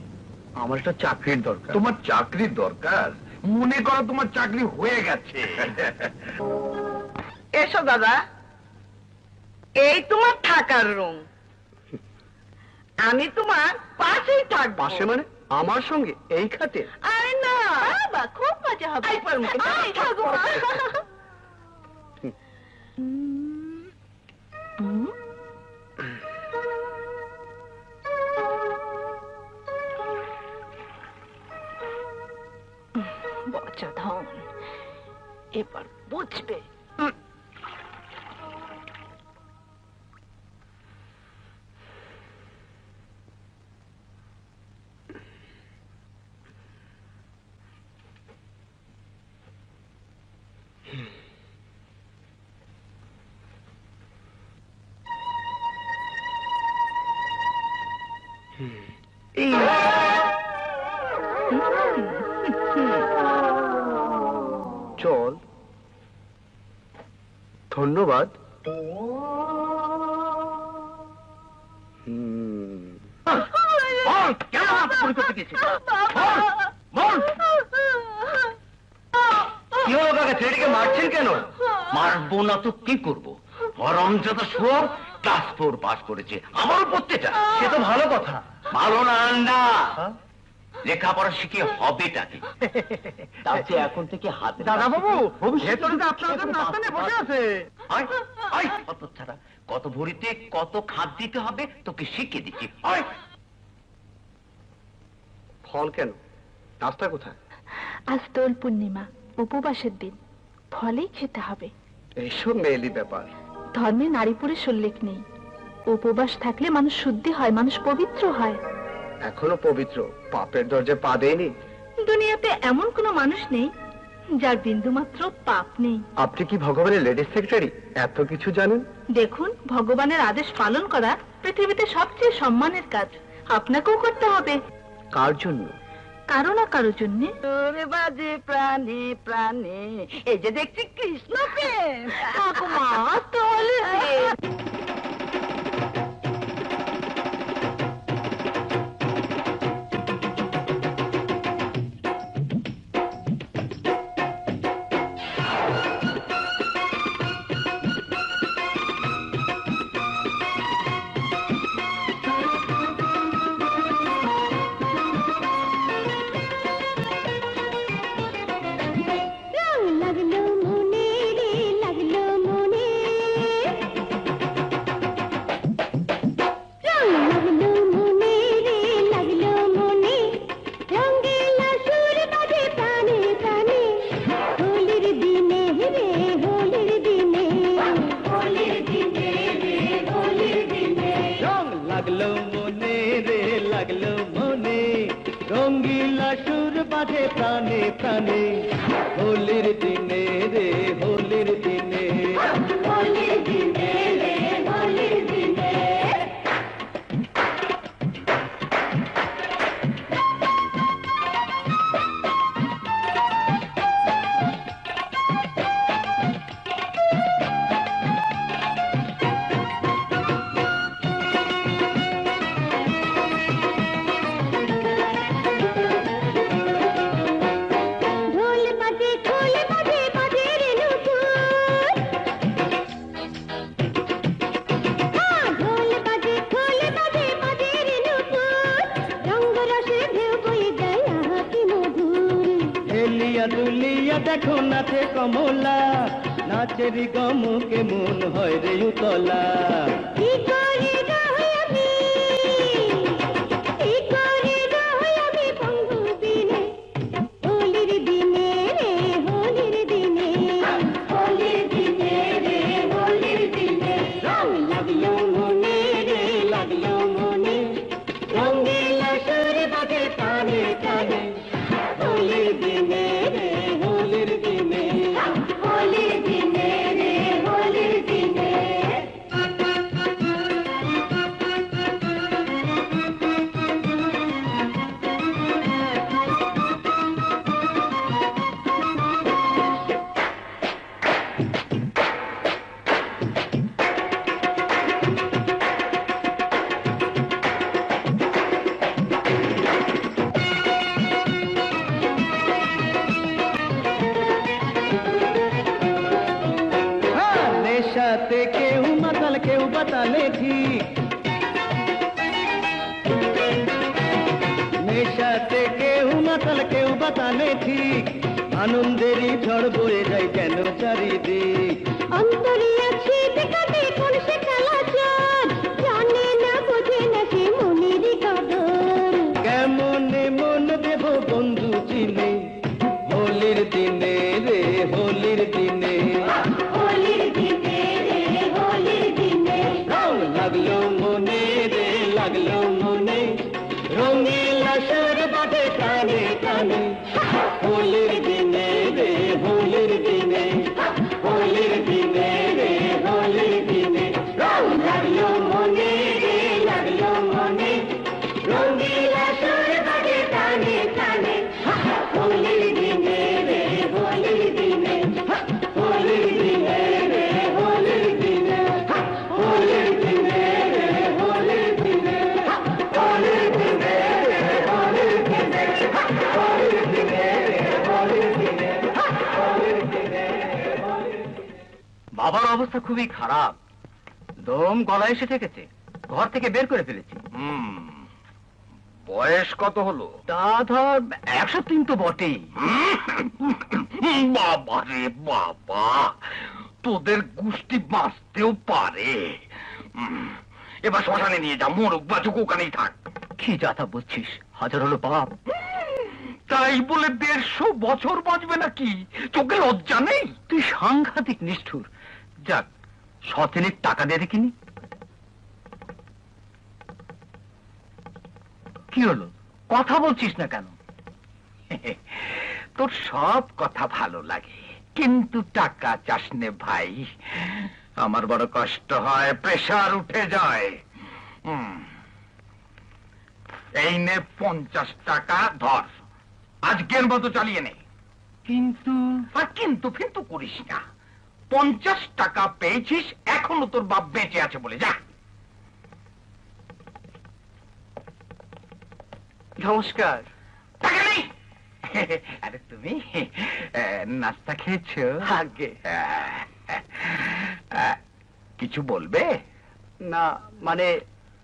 Speaker 9: আমার একটা চাকরির দরকার।
Speaker 7: তোমার চাকরির দরকার? মনে করো তোমার চাকরি হয়ে গেছে।
Speaker 2: এসো দাদা, এই তোমার থাকার রুম। আমি তোমার পাশেই থাকবো।
Speaker 9: পাশে মানে আমার সঙ্গে এই খাটে?
Speaker 2: আরে না বাবা, খুব মজা হবে। আয়, থাকো মা। বচধন, এবার বুঝবে।
Speaker 9: চল, ধন্যবাদ। কি হলো কাকা, ছেলেটিকে মারছেন কেন?
Speaker 5: মারবো না তো কি করবো? হরমজাদা শুয়োর ক্লাস 4 পাস করেছে, আমারও পড়তে চায়।
Speaker 9: সে তো ভালো কথা।
Speaker 5: ভালো না আন্ডা, লেখাপড়া শিখে হবেটা কি? তার চেয়ে এখন থেকে হাতে
Speaker 9: দাদা বাবু, ভেতরে তো আপনাদের নাস্তা নিয়ে বসে আছে।
Speaker 5: ছাড়া কত ভরিতে কত খাদ দিতে হবে তোকে শিখিয়ে দিচ্ছি। আয়।
Speaker 9: ফল কেন, নাস্তা কোথায়?
Speaker 2: আজ দোল পূর্ণিমা, উপবাসের দিন, ফলেই খেতে হবে।
Speaker 9: এইসব মেয়েলি ব্যাপার।
Speaker 2: ধর্মে নারী পুরুষ উল্লেখ নেই। উপবাস থাকলে মানুষ শুদ্ধি হয়, মানুষ পবিত্র হয়।
Speaker 9: এখনো পবিত্র, পাপের দরজায় পা দেয়নি।
Speaker 2: দুনিয়াতে এমন কোনো মানুষ নেই যার বিন্দুমাত্র পাপ নেই।
Speaker 9: আপনি কি ভগবানের লেডিস সেক্রেটারি? এত কিছু জানেন?
Speaker 2: দেখুন, ভগবানের আদেশ পালন করা পৃথিবীতে সবচেয়ে সম্মানের কাজ। আপনাকেও করতে হবে।
Speaker 9: কার জন্য?
Speaker 2: কারো না কারো জন্য। তোরে বাজে প্রাণে প্রাণে, এই যে দেখছি কৃষ্ণ প্রেম। ঠাকুমা তাহলে
Speaker 5: হাসে প্রাণে প্রাণে হোলির দিনে রে হোলির দিনে
Speaker 2: হোলির দিনে রে হোলির দিনে
Speaker 5: দুলিয়া দেখো নাচে কমলা নাচের গমকে মন হয় রে উতলা
Speaker 2: কি করি রই আমি বন্ধু দিনে হোলির দিনে রে হোলির দিনে হোলির দিনে রে হোলির দিনে রং লাগলো মনে রে লাগলো মনে রঙিলা সুর বাজে কানে কানে হোলির দিনে রে হোলির দিনে হোলির দিনে রে হোলির দিনে
Speaker 5: নেশাতে কেউ মাতাল কেউ বাতালে ঠিক নেশাতে কেউ মাতাল কেউ বাতালে ঠিক আনন্দেরই ঝড় বয়ে যায় কেন চারিদিক
Speaker 2: অন্তরে আছে দেখাতে কোন সে খেলা চাঁদ জানে না বোঝে না সে মনেরই কদর
Speaker 5: কেমনে মন দেব বন্ধু চিনে হোলির দিনে রে হোলির দিনে
Speaker 2: হোলির দিনে রে হোলির দিনে
Speaker 5: রং লাগলো মনে রে লাগলো মনে রঙিলা সুর বাজে কানে কানে হোলির দিনে রে হোলির দিনে হোলির দিনে রে হোলির দিনে রং লাগলো মনে রে লাগলো মনে রঙিলা সুর বাজে কানে কানে হোলির দিনে রে হোলির দিনে হোলির দিনে রে হোলির দিনে হোলির দিনে রে হোলির দিনে হোলির দিনে রে হোলির দিনে হোলির দিনে রে হোলির দিনে হোলির দিনে
Speaker 9: বাবার অবস্থা খুবই খারাপ, দম গলায় এসে ঠেকেছে, ঘর থেকে বের করে ফেলেছি।
Speaker 1: বয়স কত হলো?
Speaker 9: তা ধর 103 তো বটেই।
Speaker 1: বাবা রে বাবা, তোদের গোষ্ঠী বাঁচতেও পারে। এবার শ্মশানে নিয়ে যা, মোরগ বাচুক ওখানেই থাক।
Speaker 9: কি যাতা বলছিস, হাজার হলো বাপ।
Speaker 1: তাই বলে 150 বছর বাঁচবে নাকি? চোখে লজ্জা নেই?
Speaker 9: তুই সাংঘাতিক নিষ্ঠুর। যাক, সতেনের টাকা দিয়ে দেখিনি। কি হলো, কথা বলছিস না কেন?
Speaker 1: তোর সব কথা ভালো লাগে, কিন্তু টাকা চাস নে ভাই। আমার বড় কষ্ট হয়, প্রেসার উঠে যায়। এই নে 50 টাকা, ধর, আজকের মতো চালিয়ে নে।
Speaker 9: কিন্তু
Speaker 1: আর কিন্তু কিন্তু করিস না। 50 টাকা পেয়েছিস, এখনো তোর বাপ বেঁচে আছে বলে যা।
Speaker 9: নমস্কার।
Speaker 1: টাকা নেই? আরে তুমি নাস্তা খেয়েছো?
Speaker 9: আগে
Speaker 1: কিছু বলবে?
Speaker 9: না, মানে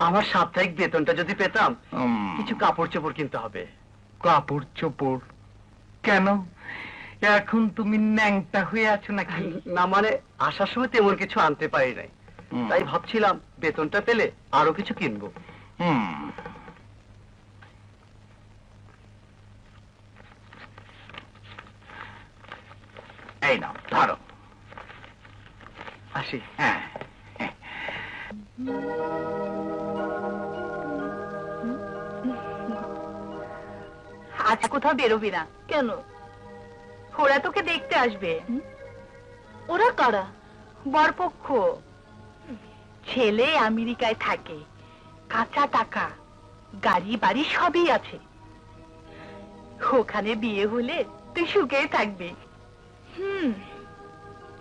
Speaker 9: আমার সাপ্তাহিক বেতনটা যদি পেতাম, কিছু কাপড় চোপড় কিনতে হবে।
Speaker 1: কাপড় চোপড় কেন? এখন তুমি ন্যাংটা হয়ে আছো নাকি?
Speaker 9: না, মানে আসার সময় তেমন কিছু আনতে পারি নাই, তাই ভাবছিলাম বেতনটা পেলে আরো কিছু কিনবো।
Speaker 1: এই নাও, ধরো।
Speaker 9: আসি।
Speaker 1: হ্যাঁ,
Speaker 2: আজ কোথাও বেরোবি না, কেন? ওরা তোকে দেখতে আসবে। ওরা কারা? বরপক্ষ। ছেলে আমেরিকায় থাকে, কাঁচা টাকা, গাড়ি বাড়ি সবই আছে। ওখানে বিয়ে হলে তুই সুখেই থাকবি।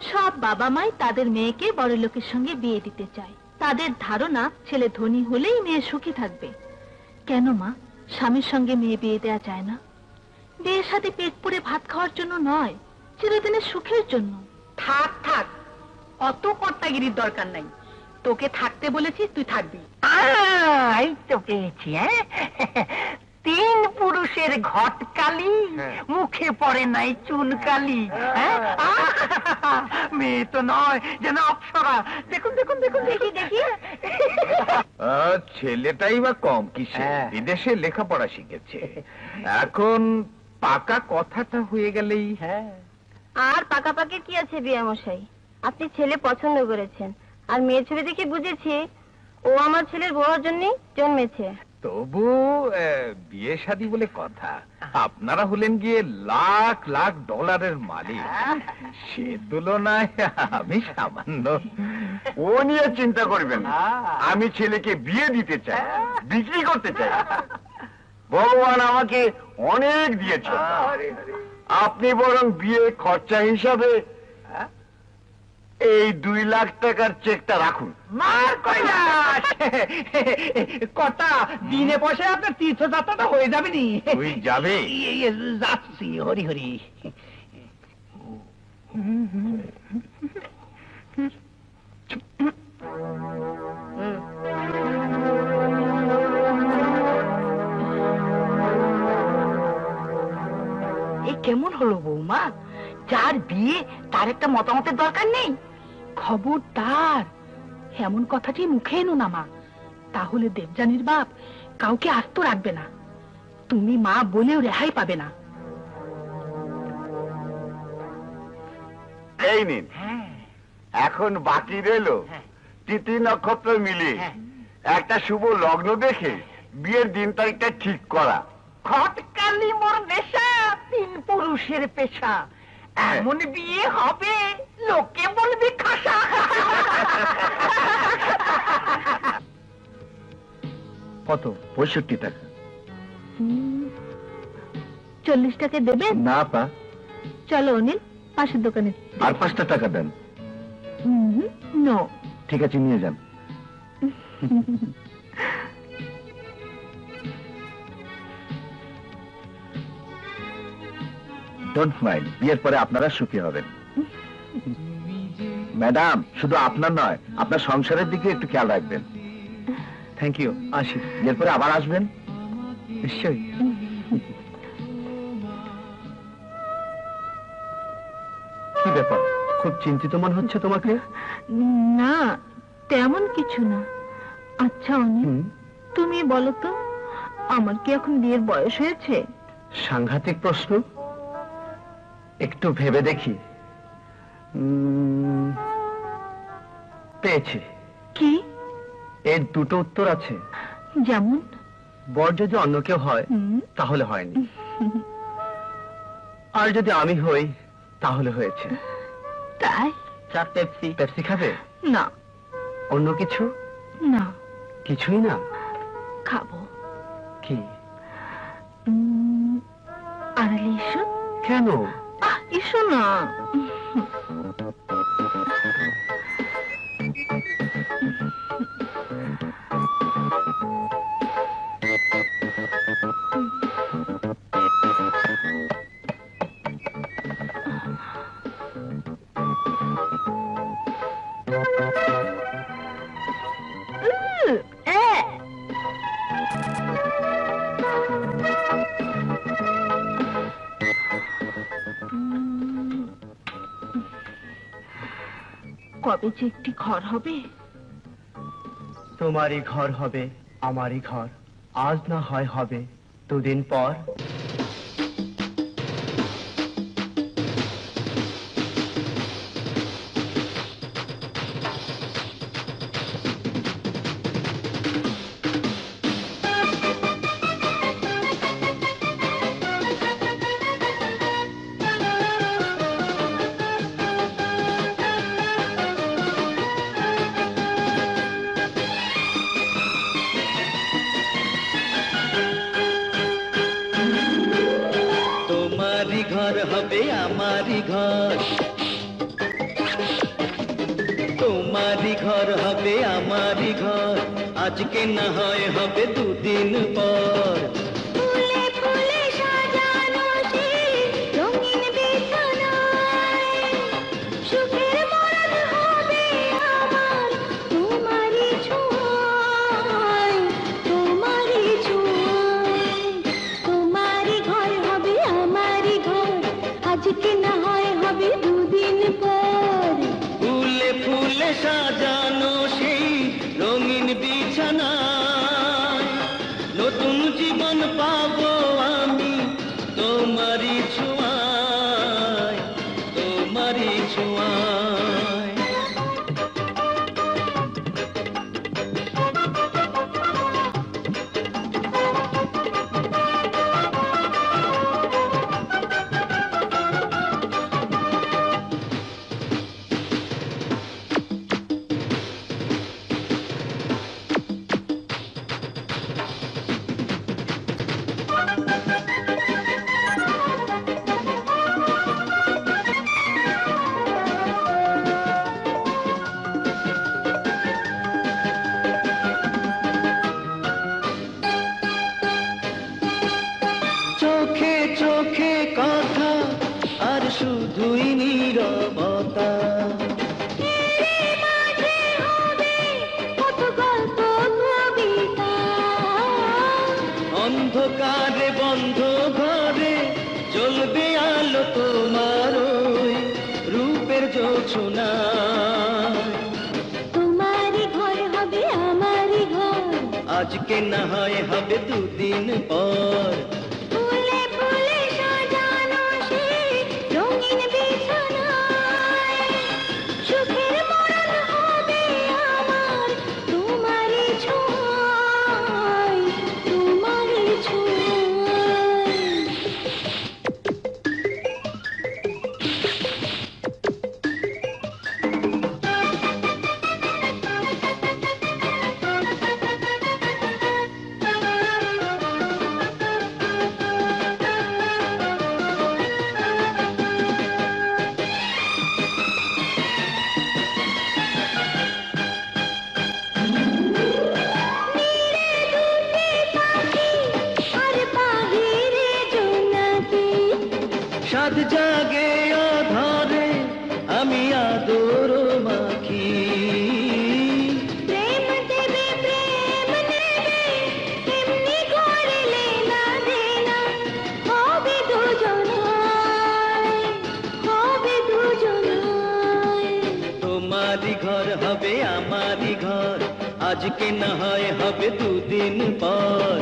Speaker 2: সব বাবা মাই তাদের মেয়েকে বড় লোকের সঙ্গে বিয়ে দিতে চায়। তাদের ধারণা ছেলে ধনী হলেই মেয়ে সুখী থাকবে। কেন মা, স্বামীর সঙ্গে মেয়ে বিয়ে দেওয়া যায় না? বিয়ের সাথে পেট পুড়ে ভাত খাওয়ার জন্য নয়, চিরদিনের সুখের জন্য। থাক থাক, অত কর্তাগিরির দরকার নাই। তোকে থাকতে বলেছি, তুই থাকবি।
Speaker 10: এই তো পেয়েছি। 3 পুরুষের ঘটকালি, মুখে পড়ে নাই চুনকালি। মেয়ে তো নয়, যেন অপ্সরা। দেখুন দেখুন দেখুন, দেখি দেখি।
Speaker 1: ছেলেটাই বা কম কিসে, বিদেশে লেখাপড়া শিখেছে। এখন পাকা কথাটা হয়ে গেলেই।
Speaker 2: আর পাকাপাকি কি আছে বিয়া মশাই? আপনি ছেলে পছন্দ করেছেন, আর মেয়ে ছবি দেখে বুঝেছি ও আমার ছেলের বউর জন্যই জন্মেছে।
Speaker 1: তবু বিয়ে শাদী বলে কথা, আপনারা হলেন গিয়ে লাখ লাখ ডলারের মালিক, সে তুলনায় আমি সামান্য।
Speaker 3: ও নিয়ে চিন্তা করবেন, আমি ছেলেকে বিয়ে দিতে চাই, বিক্রি করতে চাই। ভগবান আমাকে অনেক দিয়েছে, আপনি বরং বিয়ে খরচা হিসাবে এই 2 লাখ টাকার চেকটা রাখুন।
Speaker 10: মার কৈলাস, কটা দিনে পয়সা আপনার তীর্থযাত্রাটা হয়ে যাবে নি?
Speaker 1: তুই যাবে?
Speaker 10: যাচ্ছি, হরি হরি। এই কেমন হলো বৌমা? যার বিয়ে তার একটা মতামতের দরকার নেই? খবরদার এমন কথাটি মুখে এনো না মা, তাহলে দেবযানীর বাপ কাউকে আস্ত রাখবে না। তুমি মা বলেও রেহাই পাবে না।
Speaker 3: এই নিন, এখন বাকি রইল তিথি নক্ষত্র মিলিয়ে একটা শুভ লগ্ন দেখে বিয়ের দিন তারিখটা ঠিক করা।
Speaker 10: ঘটকালি মোর নেশা, 3 পুরুষের পেশা, এমন বিয়ে হবে লোকে বলবে খাসা।
Speaker 1: কত? 65 টাকা।
Speaker 2: 40 টাকা দেবেন?
Speaker 1: না পা,
Speaker 2: চলো অনিল, পাশের দোকানে।
Speaker 1: আর 5টা টাকা দেন।
Speaker 2: নো।
Speaker 1: ঠিক আছে, নিয়ে যান। ডোন্ট মাইন্ড, বিয়ের পরে আপনারা সুখী হবেন। ম্যাডাম, শুধু আপনার নয়, আপনার সংসারের দিকে একটু খেয়াল রাখবেন। থ্যাংক ইউ, আসি। বিয়ের পরে আবার আসবেন নিশ্চয়ই। কি ব্যাপার, খুব চিন্তিত মনে হচ্ছে তোমাকে?
Speaker 2: না, তেমন কিছু না। আচ্ছা অনিল, তুমি বলো তো, আমার কি এখন বিয়ের বয়স হয়েছে?
Speaker 1: সাংঘাতিক প্রশ্ন, একটু ভেবে দেখি। পেয়েছি।
Speaker 2: কি?
Speaker 1: এর 2টো উত্তর আছে।
Speaker 2: যেমন?
Speaker 1: বর যদি অন্য কেউ হয় তাহলে হয়নি, আর যদি আমি হই তাহলে হয়েছে।
Speaker 2: তাই?
Speaker 1: চা, পেপসি? পেপসি খাবে?
Speaker 2: না।
Speaker 1: অন্য কিছু?
Speaker 2: না।
Speaker 1: কিছুই না?
Speaker 2: খাবো।
Speaker 1: কি?
Speaker 2: আড়ালে এসো।
Speaker 1: কেন?
Speaker 2: এসো না। কবে যে একটি ঘর হবে?
Speaker 5: তোমারই ঘর হবে আমারই ঘর, আজ না হয় হবে 2 দিন পর। ঘর হবে আমারই ঘর, আজকে না হয় হবে দুদিন পর।
Speaker 2: ফুলে ফুলে সাজানো সেই রঙিন বিছানায় সুখের মরণ হবে আমার তোমারই ছোঁয়ায়, তোমারই ছোঁয়ায়। তোমারই ঘর হবে আমারই ঘর, আজকে না হয় হবে দুদিন পর।
Speaker 5: ফুলে ফুলে সাজানো সেই রঙিন বিছানায় নতুন জীবন পাবো আমি তোমারই ছোঁয়ায়, তোমারই ছোঁয়ায়। চোখে চোখে কথা আর শুধুই নীরবতা,
Speaker 2: মাঝে হবে কত গল্প কবিতা,
Speaker 5: অন্ধকারে বন্ধ ঘরে জ্বলবে আলো তোমার ওই রূপের জোছনায়।
Speaker 2: তোমারই ঘর হবে আমারই ঘর,
Speaker 5: আজকে না হয় হবে দুদিন পর।
Speaker 2: ফুলে ফুলে সাজানো সেই রঙিন বিছানায় সুখের মরণ হবে আমার তোমারই ছোঁয়ায়, তোমারই ছোঁয়ায়। আর বাহিরে জোনাকি
Speaker 5: সাত জাগে অধরে আমি আদর মাখি,
Speaker 2: প্রেম দেবে প্রেম নেবে এমনি করলে না দেনা হবে দুজনায়, হবে দুজনায়।
Speaker 5: তোমারই ঘর হবে আমারই ঘর, আজকে না হয় হবে দুদিন পর।